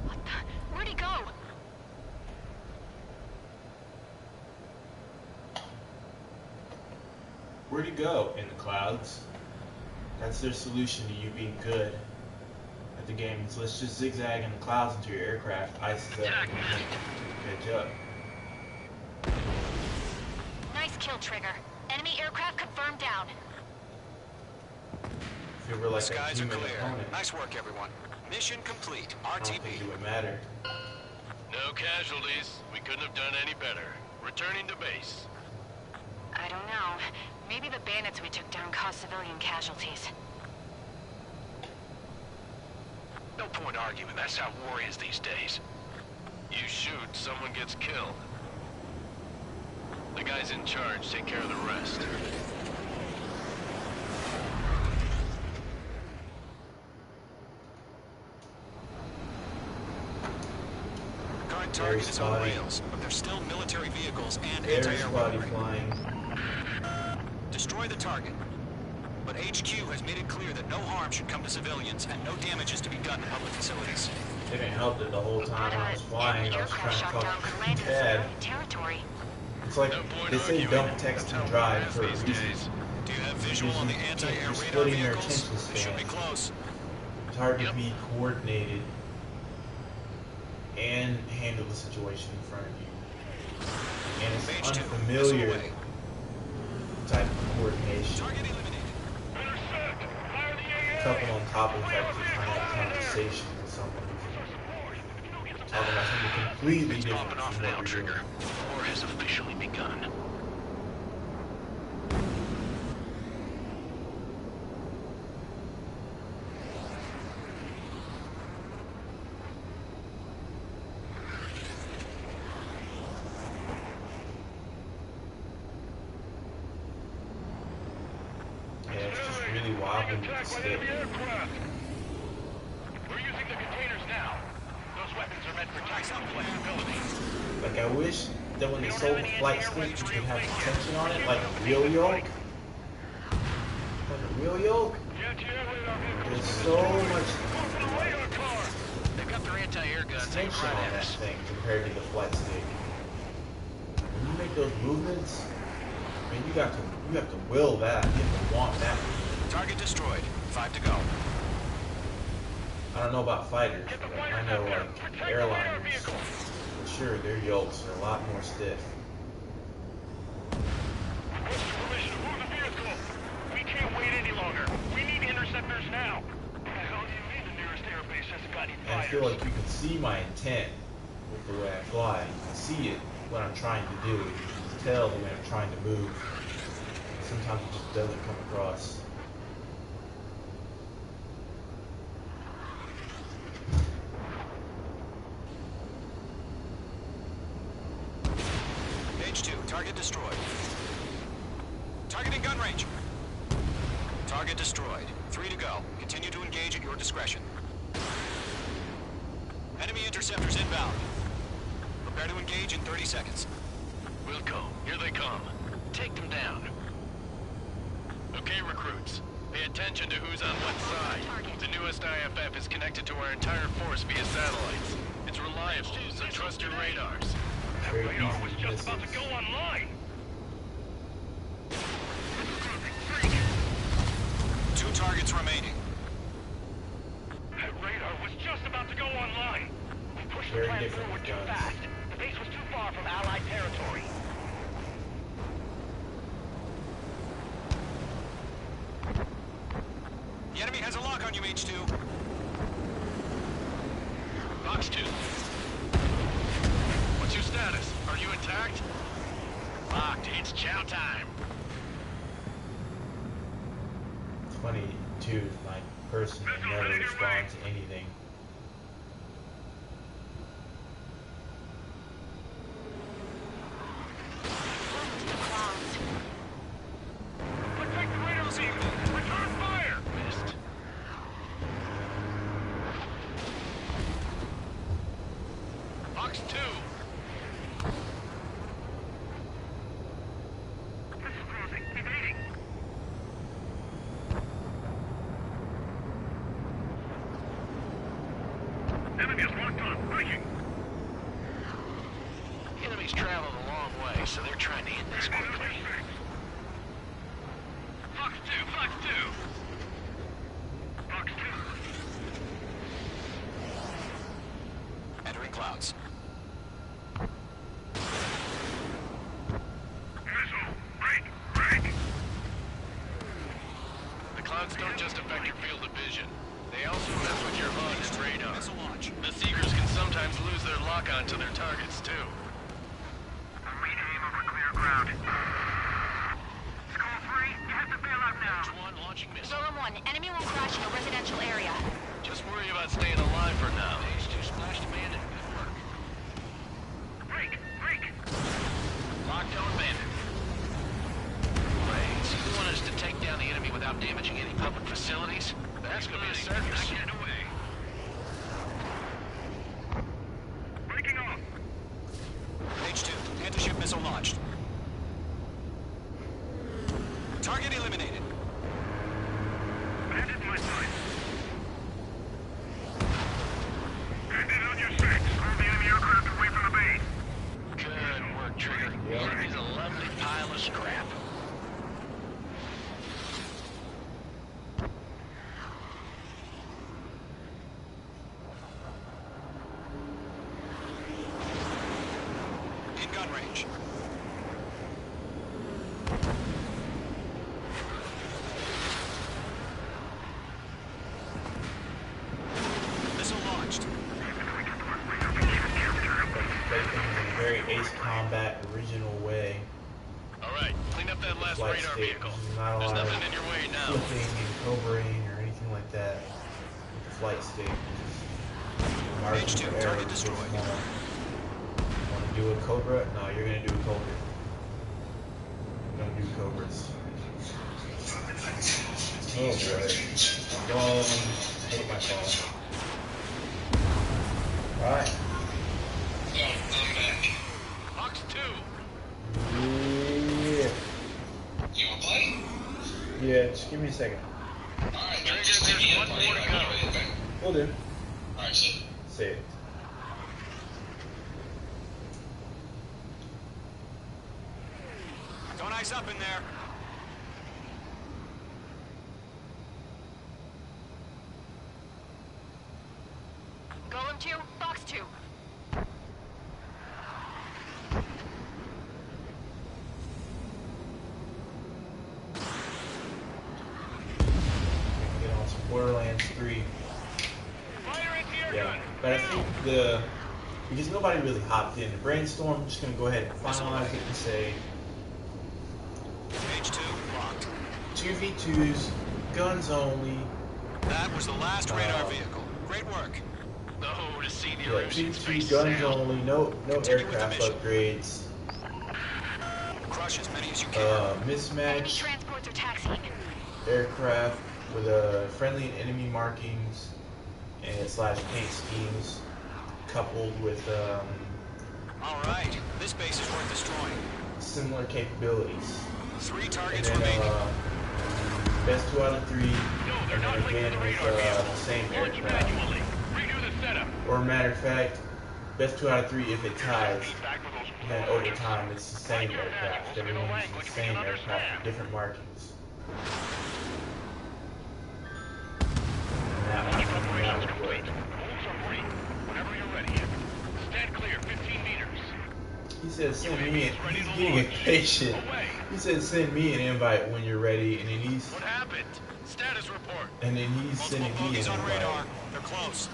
What the? Where'd he go? Where'd he go? In the clouds. That's their solution to you being good at the game. Is let's just zigzag in the clouds until your aircraft ices up and you can catch up. Nice kill, Trigger. Enemy aircraft confirmed down. If you were like a Skies are human clear. opponent, Nice work, everyone. Mission complete. I don't think it RTB. would matter. No casualties. We couldn't have done any better. Returning to base. I don't know. Maybe the bandits we took down caused civilian casualties. No point arguing. That's how war is these days. You shoot, someone gets killed. The guys in charge take care of the rest. Current Air target is on spotty. rails, but there's still military vehicles and Air anti-air spotty weaponry. flying. Destroy the target. But HQ has made it clear that no harm should come to civilians and no damage is to be done to public facilities. It didn't help that the whole time I was flying, I was trying to call Ted. Territory. It's like No point they say arguing. don't text and drive for a These reason. days. Do you have visual on the anti-air You're radar splitting your vehicles? attention They should be span. close. It's hard to Yep. be coordinated and handle the situation in front of you. And it's Page 2. unfamiliar Missile away. type of coordination. Target eliminated. Intercept! Fire the AA! Couple on top of the fact that you're trying to have a conversation with someone who's talking about something completely It's different popping off from now, what you're Trigger. doing. The war has officially begun. Yeah, it's just really wobbly with the Attacked by stick. enemy aircraft. We're using the containers now. Those weapons are meant for tactical flexibility. Like, I wish that when they sold the flight stick, you could have tension on it, like a real yoke. Like a real yoke. There's so much They've got their anti-air guns and tension on that grenades. thing compared to the flight stick. When you make those movements, man, you have to will that. You have to want that. Target destroyed. 5 to go. I don't know about fighters, but I know like airliners. Sure, their yokes are a lot more stiff. What's your permission to move the vehicle? We can't wait any longer. We need interceptors now. What the hell do you mean the nearest airbase hasn't got any And I fighters? feel like you can see my intent with the way I fly. You can see it, what I'm trying to do. You can tell the way I'm trying to move. Sometimes it just doesn't come across. Page 2. Target destroyed. Target in gun range. Target destroyed. 3 to go. Continue to engage at your discretion. Enemy interceptors inbound. Prepare to engage in 30 seconds. Wilco, here they come. Take them down. Okay, recruits. Pay attention to who's on what side. The newest IFF is connected to our entire force via satellites. It's reliable, so trust your radars. Very Radar easy was to just miss about to it. go online. 2 targets remaining. That radar was just about to go online. We pushed the Very plan different forward with too guns. fast. The base was too far from Allied territory. The enemy has a lock on you, H2. Box 2. What's your status? Are you intact? Locked. It's chow time. It's funny too, my person never responds to anything. Protect the radar vehicle. Return fire. Missed. Box 2. This is losing. Evading. Enemy is locked on. Breaking. The enemy's traveled a long way, so they're trying to end this quickly. Fox 2. Fox 2. Fox 2. Entering clouds. Missile. Break. Break. The clouds don't just affect your field of vision. They also mess with your HUD and radar. Missile launch. The Seekers can sometimes lose their lock-on to their targets, too. Main aim over clear ground. Skull 3, you have to bail out now. One launching missile. Golem 1, enemy will crash in a residential area. Just worry about staying alive for now. Phase 2 splashed abandoned. Good work. Break. Break. Lockdown bandit. Wait, so you want us to take down the enemy without damaging any public facilities? That's gonna be a circus. Get away. Breaking off. H2. Anti-ship missile launched. Target eliminated. Bandit in my sight. Bandit on your 6. Move the enemy aircraft away from the base. Good work, Trigger. The enemy's a lovely pile of scrap. In gun range. Missile launched. original way. Alright, clean up that last Flight radar state. vehicle. Not a There's lot nothing of in your way now. flipping and covering or anything like that with the flight stick. Just margin H2, for error. target destroyed. Want to do a cobra? No, you're gonna do a cobra. Don't do cobras. Oh boy. Phone. Hate my phone. Alright. Box 2. Yeah. You wanna play? Yeah, just give me a second. Alright, Trigger, just there's give me one a more to go. Will do. Alright, so Saved. Don't ice up in there. Golem 2, Box 2. Get on some Borderlands 3. Fire into your Yeah. gun. But I think because nobody really hopped in the Brainstorm, I'm just gonna go ahead and finalize it and say H2 locked. 2v2s, guns only. That was the last radar vehicle. Great work. Oh, to see the Yeah, erosion 2v2 space guns sound. only, no Continue with the aircraft mission. upgrades. Crush as many as you can. Enemy Mismatch transports are taxiing. aircraft with friendly and enemy markings and slash paint schemes coupled with All right. This base is worth destroying. similar capabilities. 3 And targets then remaining. best 2 out of 3, No, they're and not then linked again to the with radar vehicle. the same Launch aircraft. manually. Redo the setup. Or matter of fact, best 2 out of 3 if it ties. Feedback with those And then over time, it's the same Your aircraft. manuals in a Everyone's the language we same can aircraft understand. with different markings. And that Launch one, preparations that would complete. work. Holds are free. Whenever you're ready. Stand clear, 15 meters. He said send me an, Ready he's to getting launch. impatient. Away. He said send me an invite when you're ready, and then he's What happened? Status report. sending Multiple me an bogeys on invite. radar. They're close.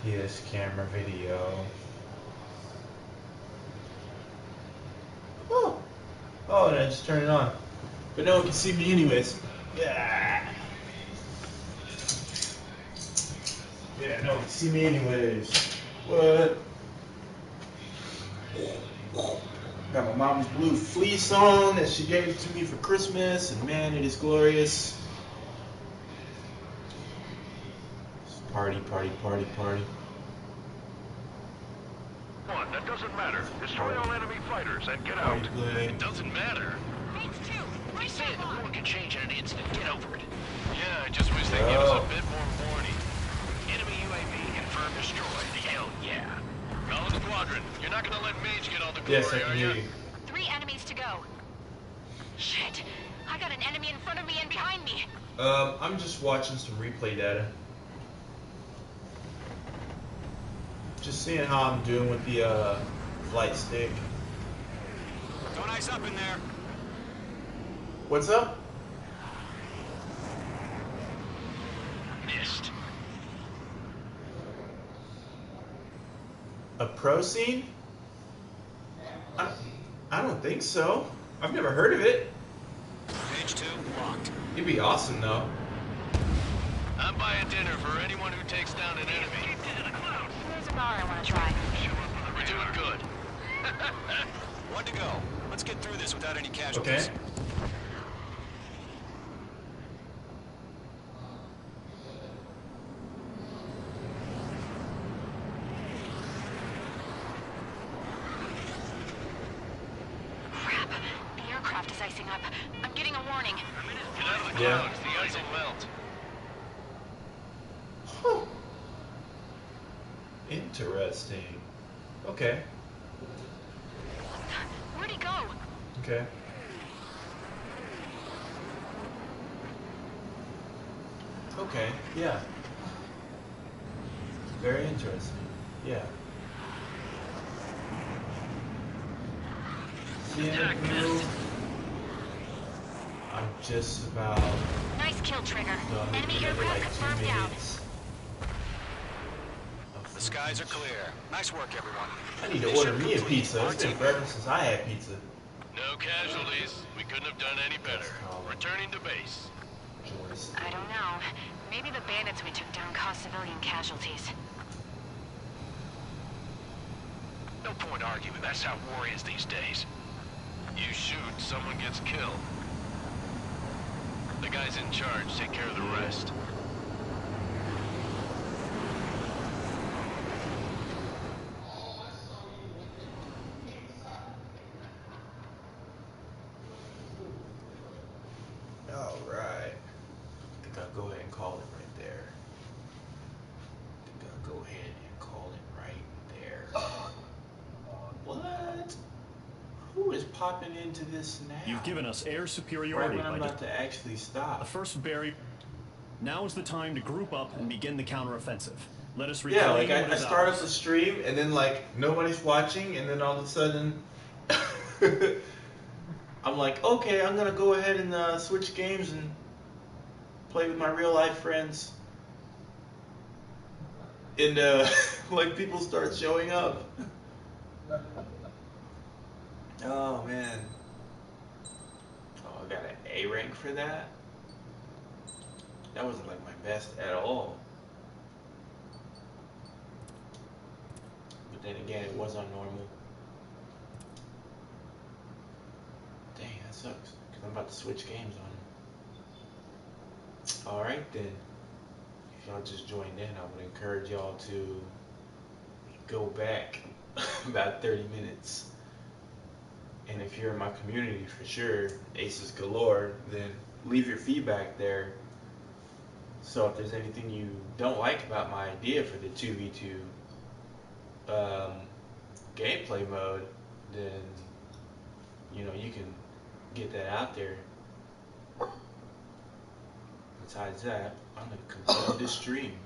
PS camera video. Oh, and I just turned it on. But no one can see me anyways. Yeah. Yeah, no one can see me anyways. What? Got my mom's blue fleece on that she gave to me for Christmas, and man, it is glorious. Party, party, party, party. One, that doesn't matter. Destroy all enemy fighters and get out. Party play. It doesn't matter. H2, right Say it, the side world lock. can change in an instant. Get over it. Yeah, I just wish they'd give us a bit more warning. Enemy UAV confirmed destroyed. Hell yeah. Call a squadron. You're not gonna let Mage get all the glory, Yes, I are can you? hear you. 3 enemies to go. Shit. I got an enemy in front of me and behind me. I'm just watching some replay data. Just seeing how I'm doing with the flight stick. Don't ice up in there. What's up? Missed. A pro scene? I don't think so. I've never heard of it. H2 locked. It'd be awesome though. I'm buying dinner for anyone who takes down an enemy. There's a bar I want to try. We're doing good. 1 to go. Let's get through this without any casualties. Okay. Crap. The aircraft is icing up. I'm getting a warning. Get out of the Yeah. clouds. The ice will melt. Huh. Interesting. Okay. Where'd he go? Okay. Okay. Yeah. Very interesting. Yeah. Attack Yeah, missed. I'm just about Nice kill, Trigger. done. Enemy Another aircraft like 2 confirmed down. minutes of Skies are clear. Nice work, everyone. I need to order me a pizza. It's been forever since I had pizza. No casualties. We couldn't have done any better. Returning to base. I don't know. Maybe the bandits we took down caused civilian casualties. No point arguing. That's how war is these days. You shoot, someone gets killed. The guys in charge take care of the rest. Alright. I think I'll go ahead and call it right there. What? Who is popping into this now? You've given us air superiority. Right when I'm about to actually stop. The first barrier. Now is the time to group up and begin the counteroffensive. Let us Yeah, like reclaim I start up the stream and then like nobody's watching and then all of a sudden I'm like, okay, I'm gonna go ahead and switch games and play with my real life friends. And like people start showing up. Oh man. Oh, I got an A rank for that? That wasn't like my best at all. But then again, it was on normal. Dang, that sucks. Because I'm about to switch games on. Alright then. If y'all just joined in, I would encourage y'all to go back about 30 minutes. And if you're in my community, for sure, Aces Galore, then leave your feedback there. So if there's anything you don't like about my idea for the 2v2 gameplay mode, then, you know, you can get that out there. Besides that, I'm going to continue this stream.